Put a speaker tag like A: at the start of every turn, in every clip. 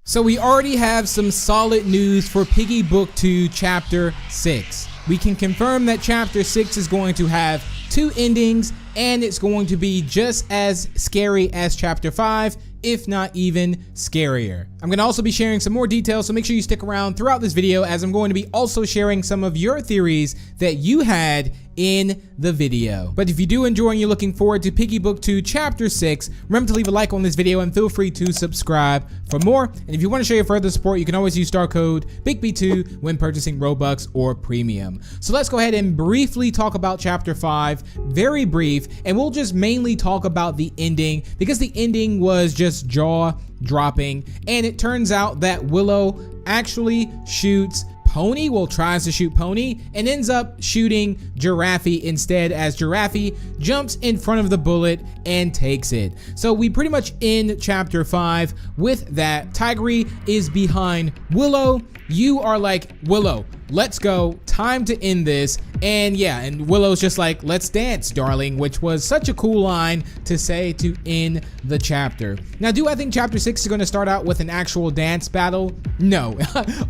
A: So we already have some solid news for Piggy Book 2 Chapter 6. We can confirm that Chapter 6 is going to have 2 endings and it's going to be just as scary as Chapter 5, if not even scarier. I'm going to also be sharing some more details, so make sure you stick around throughout this video as I'm going to be also sharing some of your theories that you had in the video. But if you do enjoy and you're looking forward to Piggy Book 2 Chapter 6, remember to leave a like on this video and feel free to subscribe for more. And if you want to show your further support, you can always use star code BIGB2 when purchasing Robux or Premium. So let's go ahead and briefly talk about Chapter 5, very brief, and we'll just mainly talk about the ending because the ending was just jaw-dropping, and it turns out that Willow actually shoots Pony, tries to shoot Pony and ends up shooting Giraffe instead, as Giraffe jumps in front of the bullet and takes it. So we pretty much end Chapter 5 with that. Tigray is behind Willow. You are like, Willow, let's go, time to end this. And yeah, and Willow's just like, let's dance, darling, which was such a cool line to say to end the chapter. Now, do I think Chapter 6 is going to start out with an actual dance battle? No,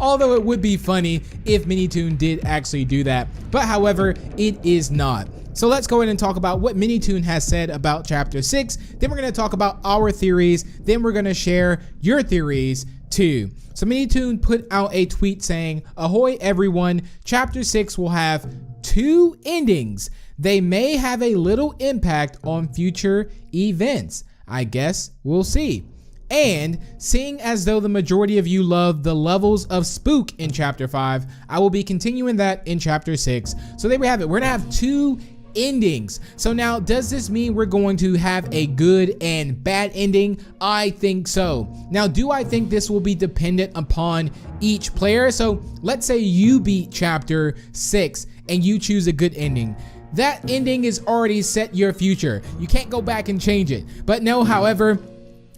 A: although it would be funny if Minitoon did actually do that. But however, it is not. So let's go ahead and talk about what Minitoon has said about Chapter 6. Then we're going to talk about our theories. Then we're going to share your theories too. So Minitoon put out a tweet saying, "Ahoy everyone, Chapter 6 will have 2 endings. They may have a little impact on future events. I guess we'll see. And seeing as though the majority of you love the levels of spook in Chapter 5, I will be continuing that in Chapter 6. So there we have it. We're gonna have 2 endings. So now, does this mean we're going to have a good and bad ending? I think so. Now, do I think this will be dependent upon each player? So let's say you beat Chapter 6 and you choose a good ending. That ending is already set your future. You can't go back and change it. But no, however,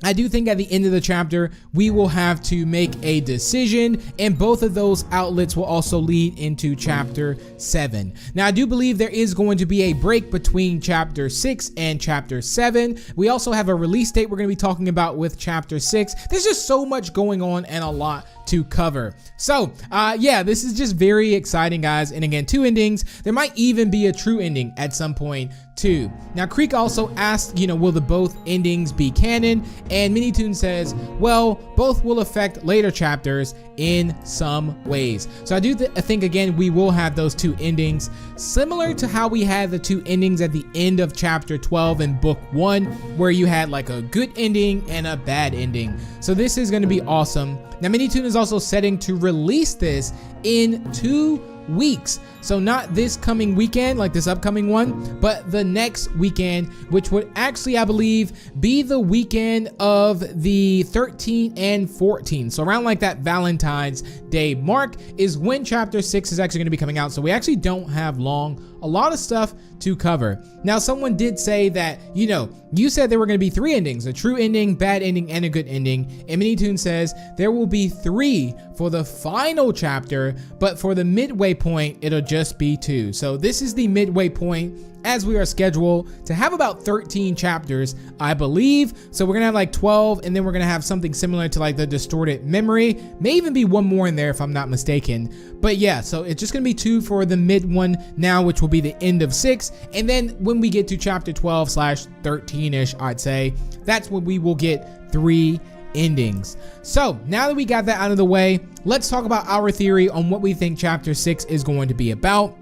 A: I do think at the end of the chapter, we will have to make a decision, and both of those outlets will also lead into Chapter 7. Now, I do believe there is going to be a break between Chapter 6 and Chapter 7. We also have a release date we're going to be talking about with Chapter 6. There's just so much going on and a lot to cover. So, yeah, this is just very exciting, guys. And again, 2 endings. There might even be a true ending at some point too. Now, Creek also asked, will the both endings be canon? And Minitoon says, well, both will affect later chapters in some ways. So I do think, again, we will have those 2 endings, similar to how we had the 2 endings at the end of Chapter 12 in Book 1, where you had like a good ending and a bad ending. So this is going to be awesome. Now, Minitoon is also setting to release this in 2 weeks. So not this coming weekend, like this upcoming one, but the next weekend, which would actually, I believe, be the weekend of the 13th and 14th. So around like that Valentine's Day mark is when Chapter 6 is actually going to be coming out. So we actually don't have a lot of stuff to cover. Now, someone did say that, you said there were going to be 3 endings, a true ending, bad ending, and a good ending. And Minitoon says there will be 3 for the final chapter, but for the midway point, it'll just be 2. So this is the midway point, as we are scheduled to have about 13 chapters, I believe. So we're gonna have like 12, and then we're gonna have something similar to like the distorted memory. May even be 1 more in there if I'm not mistaken. But yeah, so it's just gonna be 2 for the mid one now, which will be the end of 6. And then when we get to Chapter 12/13-ish, I'd say, that's when we will get 3 endings. So now that we got that out of the way, let's talk about our theory on what we think Chapter 6 is going to be about.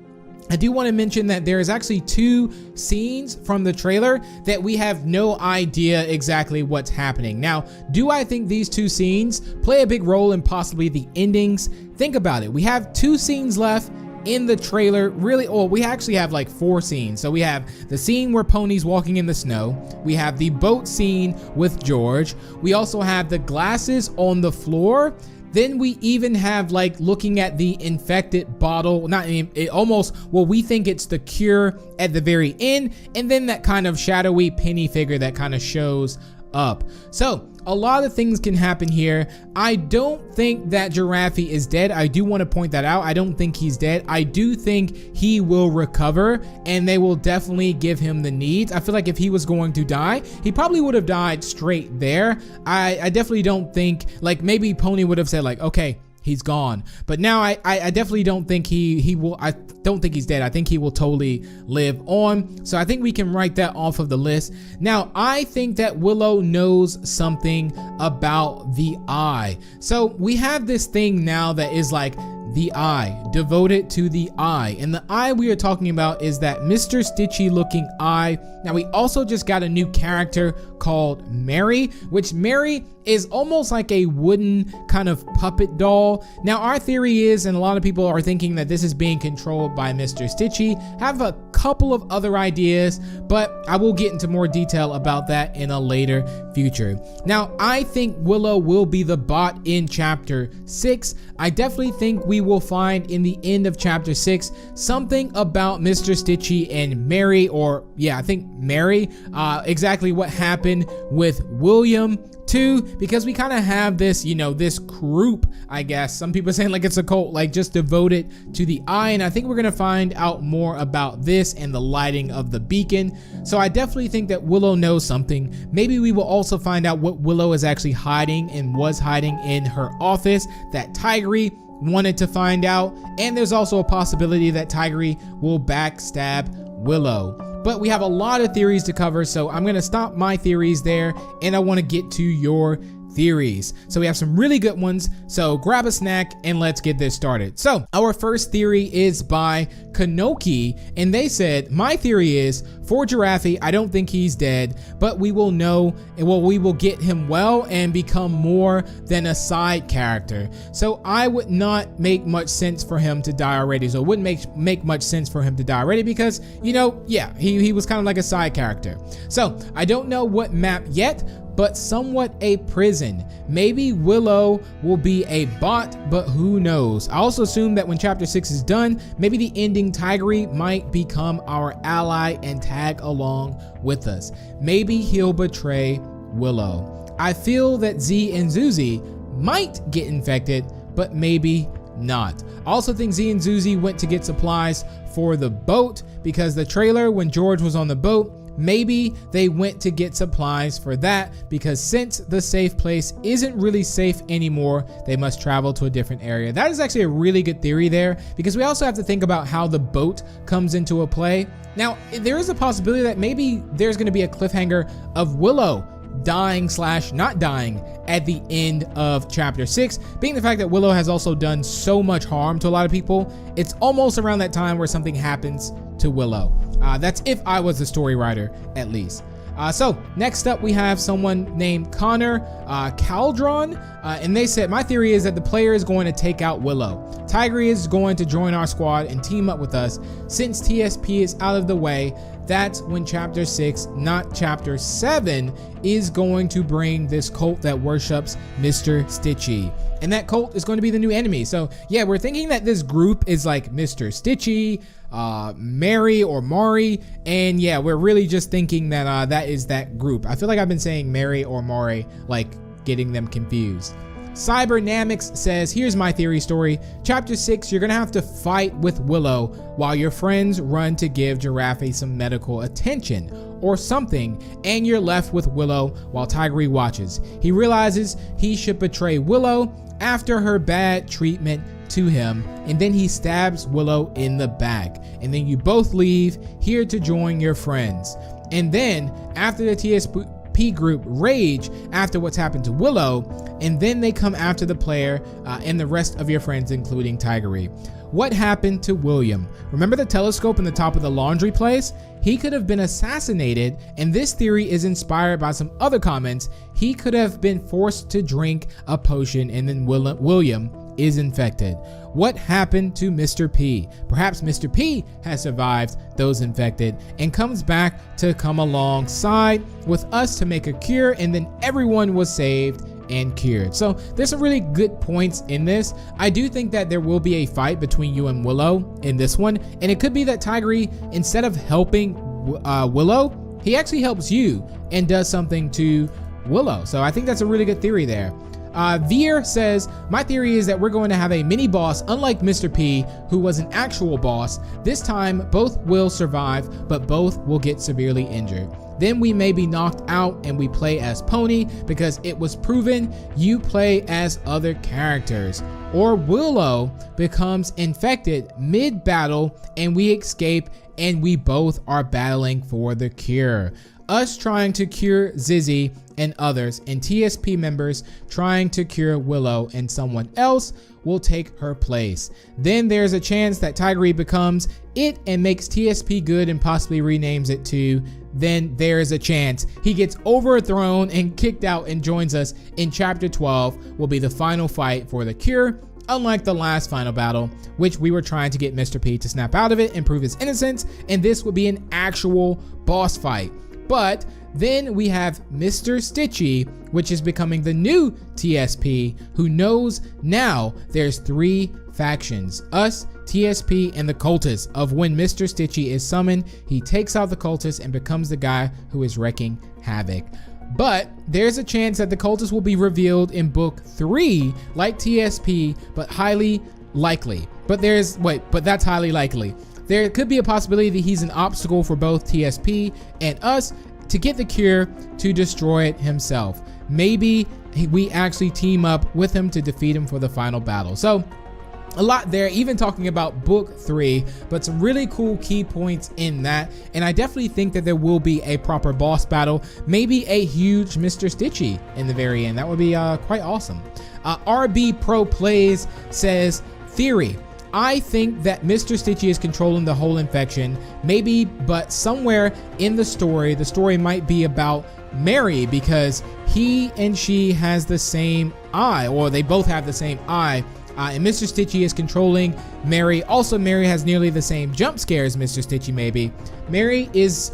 A: I do want to mention that there is actually 2 scenes from the trailer that we have no idea exactly what's happening. Now, do I think these 2 scenes play a big role in possibly the endings? Think about it. We have 2 scenes left in the trailer. Really, we actually have like 4 scenes. So we have the scene where Pony's walking in the snow. We have the boat scene with George. We also have the glasses on the floor. Then we even have like looking at the infected bottle, we think it's the cure at the very end, and then that kind of shadowy Penny figure that kind of shows up. So a lot of things can happen here. I don't think that Giraffe is dead. I do want to point that out. I don't think he's dead. I do think he will recover, and they will definitely give him the needs. I feel like if he was going to die, he probably would have died straight there. I definitely don't think, like, maybe Pony would have said like, okay, he's gone. But now I definitely don't think he will. I don't think he's dead. I think he will totally live on. So I think we can write that off of the list. Now, I think that Willow knows something about the eye. So we have this thing now that is like the eye, devoted to the eye. And the eye we are talking about is that Mr. Stitchy looking eye. Now, we also just got a new character called Mary, which Mary is almost like a wooden kind of puppet doll. Now, our theory is, and a lot of people are thinking that this is being controlled by Mr. Stitchy. Have a couple of other ideas, but I will get into more detail about that in a later future. Now, I think Willow will be the bot in chapter 6. I definitely think we will find in the end of chapter 6 something about Mr. Stitchy and Mary, or yeah, I think Mary, exactly what happened with William too, because we kind of have this, you know, this group, I guess. Some people are saying like it's a cult, like just devoted to the eye. And I think we're going to find out more about this and the lighting of the beacon. So I definitely think that Willow knows something. Maybe we will also find out what Willow is actually hiding and was hiding in her office that Tigray wanted to find out. And there's also a possibility that Tigray will backstab Willow. But we have a lot of theories to cover, so I'm gonna stop my theories there, and I wanna get to your theories. So we have some really good ones, so grab a snack and let's get this started. So our first theory is by Kanoki, and they said, my theory is for Giraffe, I don't think he's dead, but we will know, well, we will get him well and become more than a side character. So I would not make much sense for him to die already. So it wouldn't make much sense for him to die already because, you know, yeah, he was kind of like a side character. So I don't know what map yet, but somewhat a prison. Maybe Willow will be a bot, but who knows? I also assume that when chapter 6 is done, maybe the ending Tigray might become our ally and tag along with us. Maybe he'll betray Willow. I feel that Z and Zuzi might get infected, but maybe not. I also think Z and Zuzi went to get supplies for the boat because the trailer when George was on the boat, maybe they went to get supplies for that because since the safe place isn't really safe anymore, they must travel to a different area. That is actually a really good theory there because we also have to think about how the boat comes into a play. Now, there is a possibility that maybe there's going to be a cliffhanger of Willow dying / not dying at the end of chapter 6, being the fact that Willow has also done so much harm to a lot of people. It's almost around that time where something happens to Willow. That's if I was the story writer, at least. So next up we have someone named Connor Caldron, and they said, my theory is that the player is going to take out Willow. Tigray is going to join our squad and team up with us. Since TSP is out of the way, that's when chapter 6, not chapter 7, is going to bring this cult that worships Mr. Stitchy. And that cult is going to be the new enemy. So yeah, we're thinking that this group is like Mr. Stitchy, Mary or Mari, and yeah, we're really just thinking that that is that group. I feel like I've been saying Mary or Mari, like getting them confused. Cybernamics says, here's my theory story. Chapter 6, you're gonna have to fight with Willow while your friends run to give Giraffe some medical attention or something, and you're left with Willow while Tigray watches. He realizes he should betray Willow after her bad treatment to him, and then he stabs Willow in the back, and then you both leave here to join your friends. And then after the TSP group rage after what's happened to Willow, and then they come after the player and the rest of your friends, including Tigray. What happened to William? Remember the telescope in the top of the laundry place? He could have been assassinated, and this theory is inspired by some other comments. He could have been forced to drink a potion, and then William is infected. What happened to Mr. P? Perhaps Mr. P has survived those infected and comes back to come alongside with us to make a cure, and then everyone was saved and cured. So there's some really good points in this. I do think that there will be a fight between you and Willow in this one, and it could be that Tigray, instead of helping Willow, he actually helps you and does something to Willow. So I think that's a really good theory there. Veer says, my theory is that we're going to have a mini boss unlike Mr. P, who was an actual boss. This time, both will survive, but both will get severely injured. Then we may be knocked out and we play as Pony because it was proven you play as other characters. Or Willow becomes infected mid-battle and we escape and we both are battling for the cure. Us trying to cure Zizzy and others, and TSP members trying to cure Willow, and someone else will take her place. Then there's a chance that Tigreed becomes it and makes TSP good and possibly renames it to. Then there's a chance he gets overthrown and kicked out and joins us in chapter 12 will be the final fight for the cure. Unlike the last final battle, which we were trying to get Mr. P to snap out of it and prove his innocence, and this would be an actual boss fight. But then we have Mr. Stitchy, which is becoming the new TSP, who knows now there's 3 factions, us, TSP, and the cultists. Of when Mr. Stitchy is summoned, he takes out the cultists and becomes the guy who is wreaking havoc. But there's a chance that the cultists will be revealed in book 3 like TSP, but highly likely. But that's highly likely. There could be a possibility that he's an obstacle for both TSP and us to get the cure to destroy it himself. Maybe we actually team up with him to defeat him for the final battle. So a lot there, even talking about book 3, but some really cool key points in that. And I definitely think that there will be a proper boss battle, maybe a huge Mr. Stitchy in the very end. That would be quite awesome. RB Pro Plays says, theory. I think that Mr. Stitchy is controlling the whole infection, maybe, but somewhere in the story might be about Mary because he and she has the same eye, or they both have the same eye. And Mr. Stitchy is controlling Mary. Also, Mary has nearly the same jump scare as Mr. Stitchy, maybe. Mary's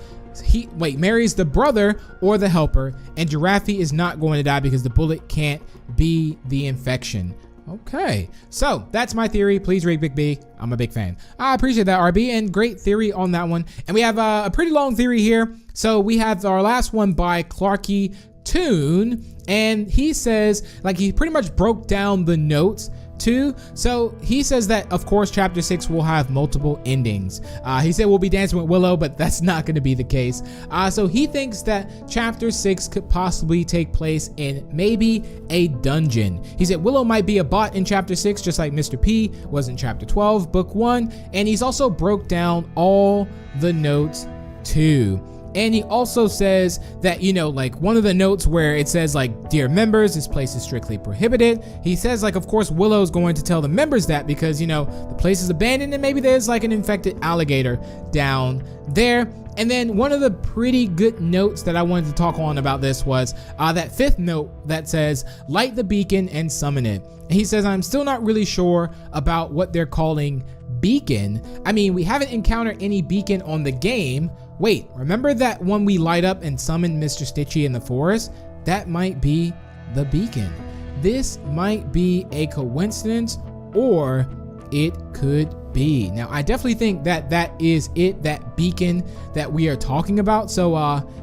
A: the brother or the helper, and Giraffe is not going to die because the bullet can't be the infection. Okay, so that's my theory. Please rate Big B. I'm a big fan. I appreciate that, RB, and great theory on that one. And we have a pretty long theory here. So we have our last one by Clarky Toon, and he says, like, he pretty much broke down the notes too. So he says that, of course, chapter 6 will have multiple endings. He said we'll be dancing with Willow, but that's not going to be the case. So he thinks that chapter 6 could possibly take place in maybe a dungeon. He said Willow might be a bot in chapter 6, just like Mr. P was in chapter 12, book 1. And he's also broke down all the notes too. And he also says that, you know, like one of the notes where it says like, dear members, this place is strictly prohibited. He says like, of course, Willow's going to tell the members that because, you know, the place is abandoned and maybe there's like an infected alligator down there. And then one of the pretty good notes that I wanted to talk on about this was that 5th note that says, light the beacon and summon it. And he says, I'm still not really sure about what they're calling beacon. I mean, we haven't encountered any beacon on the game. Wait, remember that one we light up and summon Mr. Stitchy in the forest? That might be the beacon. This might be a coincidence, or it could be. Now, I definitely think that that is it, that beacon that we are talking about. So,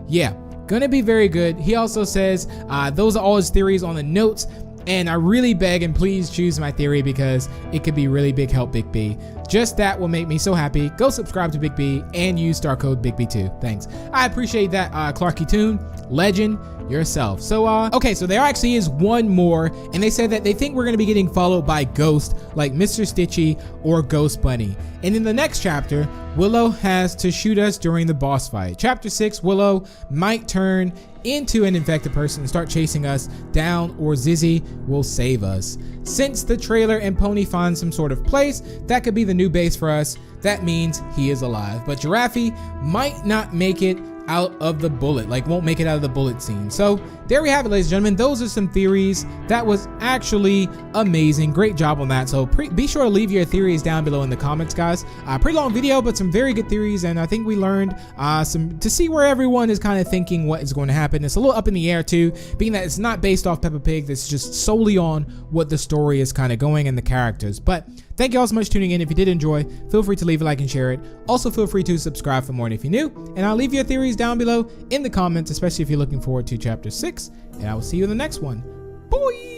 A: yeah, gonna be very good. He also says those are all his theories on the notes. And I really beg and please choose my theory because it could be really big help, Big B. Just that will make me so happy. Go subscribe to Big B and use star code BigB2. Thanks. I appreciate that, Clarky Toon. Legend yourself. So, okay, so there actually is one more, and they said that they think we're going to be getting followed by Ghost, like Mr. Stitchy or Ghost Bunny. And in the next chapter, Willow has to shoot us during the boss fight. Chapter 6, Willow might turn into an infected person and start chasing us down, or Zizzy will save us. Since the trailer and Pony find some sort of place, that could be the new base for us. That means he is alive. But Giraffe might not make it out of the bullet, like won't make it out of the bullet scene. So there we have it, ladies and gentlemen. Those are some theories. That was actually amazing. Great job on that. So be sure to leave your theories down below in the comments, guys. Pretty long video, but some very good theories, and I think we learned some to see where everyone is kind of thinking what is going to happen. It's a little up in the air too, being that it's not based off Peppa Pig. It's just solely on what the story is kind of going and the characters. But thank you all so much for tuning in. If you did enjoy, feel free to leave a like and share it. Also, feel free to subscribe for more if you're new, and I'll leave your theories down below in the comments, especially if you're looking forward to chapter 6. Roblox, and I will see you in the next one. Bye!